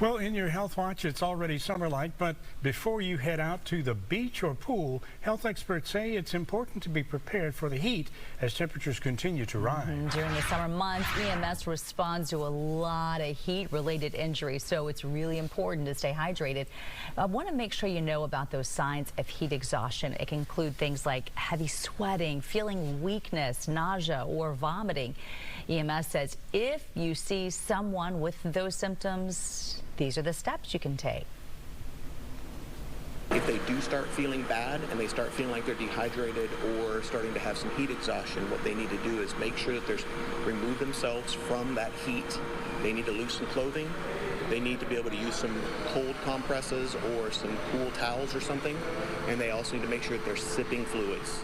Well, in your health watch, it's already summer-like, but before you head out to the beach or pool, health experts say it's important to be prepared for the heat as temperatures continue to rise. During the summer months, EMS responds to a lot of heat-related injuries, so it's really important to stay hydrated. I want to make sure you know about those signs of heat exhaustion. It can include things like heavy sweating, feeling weakness, nausea, or vomiting. EMS says if you see someone with those symptoms, these are the steps you can take. If they do start feeling bad and they start feeling like they're dehydrated or starting to have some heat exhaustion, what they need to do is make sure that they remove themselves from that heat. They need to loosen clothing. They need to be able to use some cold compresses or some cool towels or something. And they also need to make sure that they're sipping fluids.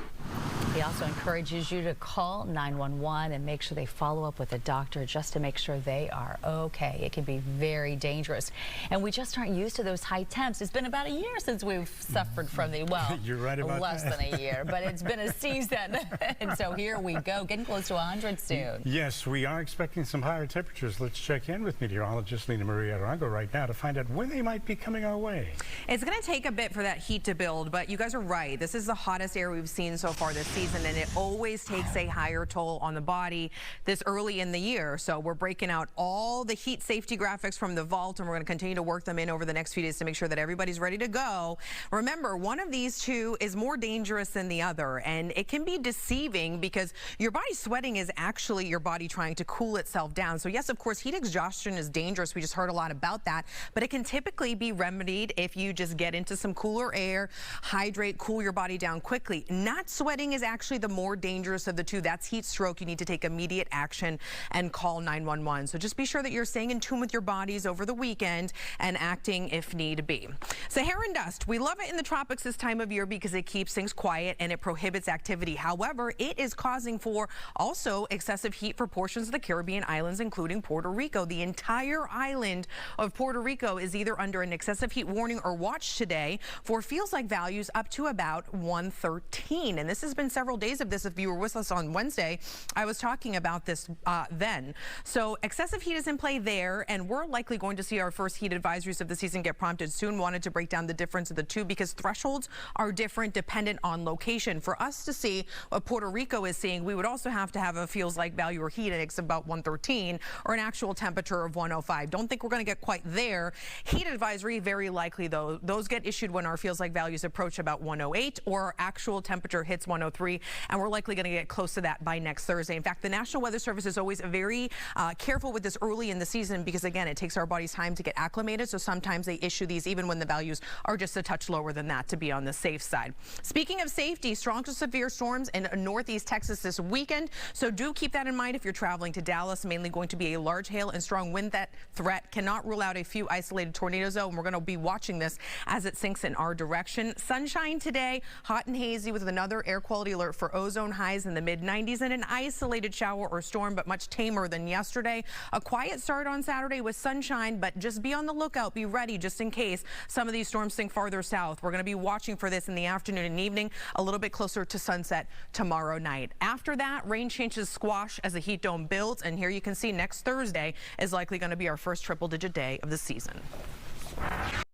He also encourages you to call 911 and make sure they follow up with a doctor just to make sure they are okay. It can be very dangerous. And we just aren't used to those high temps. It's been about a year since we've suffered from the, well, you're right about less that. than a year, but it's been a season. And so here we go, getting close to 100 soon. Yes, we are expecting some higher temperatures. Let's check in with meteorologist Lena Maria Arango right now to find out when they might be coming our way. It's going to take a bit for that heat to build, but you guys are right. This is the hottest air we've seen so far this season, and it always takes a higher toll on the body this early in the year. So we're breaking out all the heat safety graphics from the vault, and we're going to continue to work them in over the next few days to make sure that everybody's ready to go. Remember, one of these two is more dangerous than the other, and it can be deceiving because your body sweating is actually your body trying to cool itself down. So yes, of course, heat exhaustion is dangerous. We just heard a lot about that, but it can typically be remedied if you just get into some cooler air, hydrate, cool your body down quickly. Not sweating is actually the more dangerous of the two. That's heat stroke. You need to take immediate action and call 911. So just be sure that you're staying in tune with your bodies over the weekend and acting if need be. Saharan dust, we love it in the tropics this time of year because it keeps things quiet and it prohibits activity. However, it is causing for also excessive heat for portions of the Caribbean islands, including Puerto Rico. The entire island of Puerto Rico is either under an excessive heat warning or watch today for feels like values up to about 113. And this has been several days of this. If you were with us on Wednesday, I was talking about this then. So excessive heat is in play there, and we're likely going to see our first heat advisories of the season get prompted soon. Wanted to break down the difference of the two because thresholds are different dependent on location. For us to see what Puerto Rico is seeing, we would also have to have a feels like value or heat index about 113 or an actual temperature of 105. Don't think we're going to get quite there. Heat advisory, very likely though. Those get issued when our feels like values approach about 108 or our actual temperature hits 103, and we're likely going to get close to that by next Thursday. In fact, the National Weather Service is always very careful with this early in the season because, again, it takes our bodies time to get acclimated, so sometimes they issue these even when the values are just a touch lower than that to be on the safe side. Speaking of safety, strong to severe storms in northeast Texas this weekend, so do keep that in mind if you're traveling to Dallas. Mainly going to be a large hail and strong wind threat. Cannot rule out a few isolated tornadoes, though, and we're going to be watching this as it sinks in our direction. Sunshine today, hot and hazy with another air quality alert for ozone highs in the mid-90s and an isolated shower or storm, but much tamer than yesterday. A quiet start on Saturday with sunshine, but just be on the lookout. Be ready just in case some of these storms sink farther south. We're going to be watching for this in the afternoon and evening, a little bit closer to sunset tomorrow night. After that, rain chances squash as the heat dome builds, and here you can see next Thursday is likely going to be our first triple-digit day of the season.